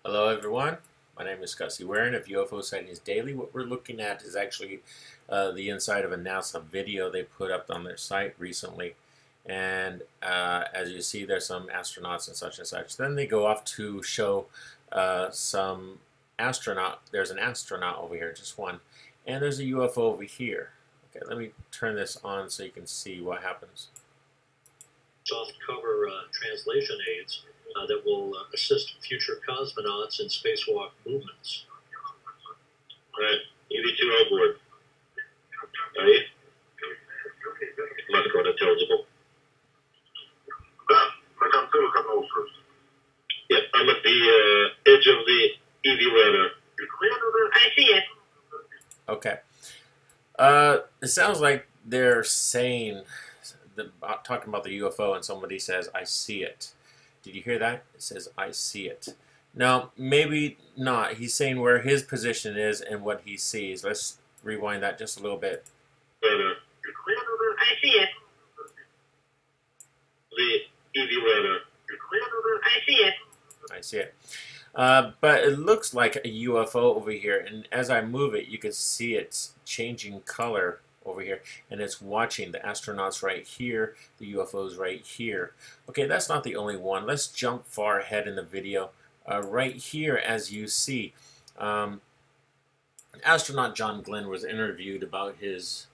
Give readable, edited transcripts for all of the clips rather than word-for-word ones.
Hello everyone, my name is Gussie Waring of UFO Sightings Daily. What we're looking at is actually the inside of a NASA video they put up on their site recently. And as you see, there's some astronauts and such. Then they go off to show some astronaut. There's an astronaut over here, just one. And there's a UFO over here. Okay, let me turn this on so you can see what happens. Soft cover translation aids that will assist future cosmonauts in spacewalk movements. Alright, EV2 on board. Ready? Microphone intelligible. Yep, I'm at the edge of the EV ladder. I see it. Okay. It sounds like they're saying, talking about the UFO, and somebody says, "I see it." Did you hear that? It says, "I see it." Now, maybe not. He's saying where his position is and what he sees. Let's rewind that just a little bit. I see it. The EV ladder. I see it. I see it. But it looks like a UFO over here, and as I move it, you can see it's changing color over here, and it's watching the astronauts right here, the UFOs right here. Okay, that's not the only one. Let's jump far ahead in the video. Right here, as you see, astronaut John Glenn was interviewed about his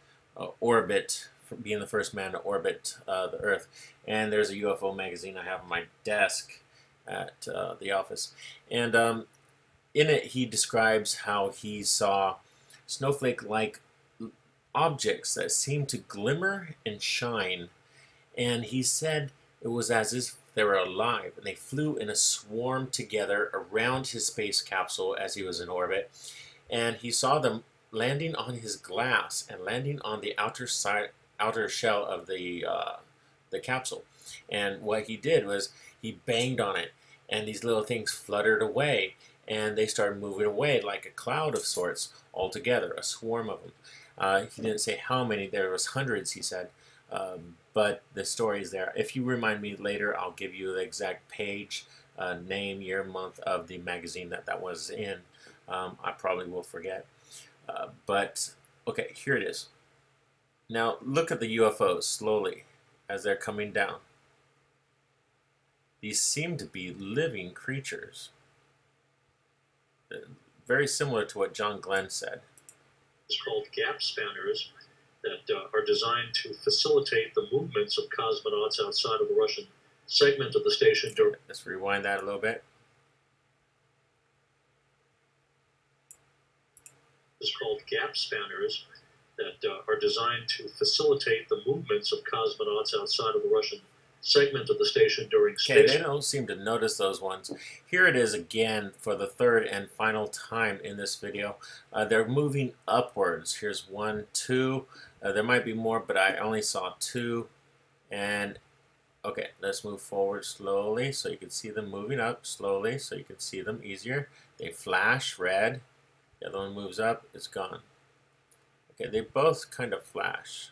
orbit, for being the first man to orbit the Earth. And there's a UFO magazine I have on my desk at the office. And in it, he describes how he saw snowflake-like objects that seemed to glimmer and shine, and he said it was as if they were alive, and they flew in a swarm together around his space capsule as he was in orbit, and he saw them landing on his glass and landing on the outer shell of the capsule. And what he did was he banged on it, and these little things fluttered away, and they started moving away like a cloud of sorts altogether, a swarm of them. He didn't say how many. There was hundreds, he said, but the story is there. If you remind me later, I'll give you the exact page, name, year, month of the magazine that was in. I probably will forget. But, okay, here it is. Now, look at the UFOs slowly as they're coming down. These seem to be living creatures. Very similar to what John Glenn said. It's called gap spanners that are designed to facilitate the movements of cosmonauts outside of the Russian segment of the station. Let's rewind that a little bit. It's called gap spanners that are designed to facilitate the movements of cosmonauts outside of the Russian segment of the station during space. Okay, they don't seem to notice those ones. Here it is again for the third and final time in this video. They're moving upwards. Here's 1, 2. There might be more, but I only saw 2. And okay, let's move forward slowly so you can see them moving up slowly so you can see them easier. They flash red. The other one moves up, it's gone. Okay, they both kind of flash.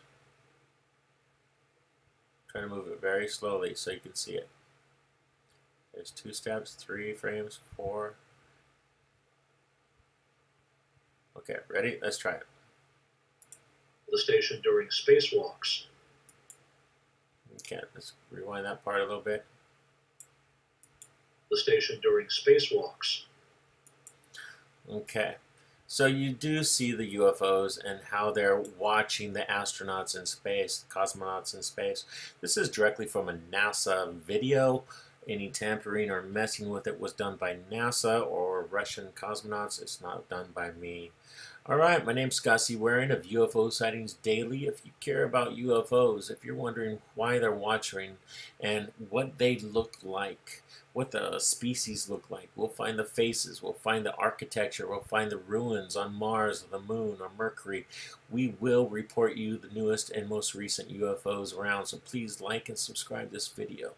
Trying to move it very slowly so you can see it. There's 2 steps, 3 frames, 4. Okay, ready? Let's try it. The station during spacewalks. Okay, let's rewind that part a little bit. The station during spacewalks. Okay. So you do see the UFOs and how they're watching the astronauts in space, the cosmonauts in space. This is directly from a NASA video. Any tampering or messing with it was done by NASA or Russian cosmonauts. It's not done by me. Alright, my name's Gussie Waring of UFO Sightings Daily. If you care about UFOs, if you're wondering why they're watching and what they look like, what the species look like, we'll find the faces, we'll find the architecture, we'll find the ruins on Mars or the Moon or Mercury. We will report you the newest and most recent UFOs around, so please like and subscribe this video.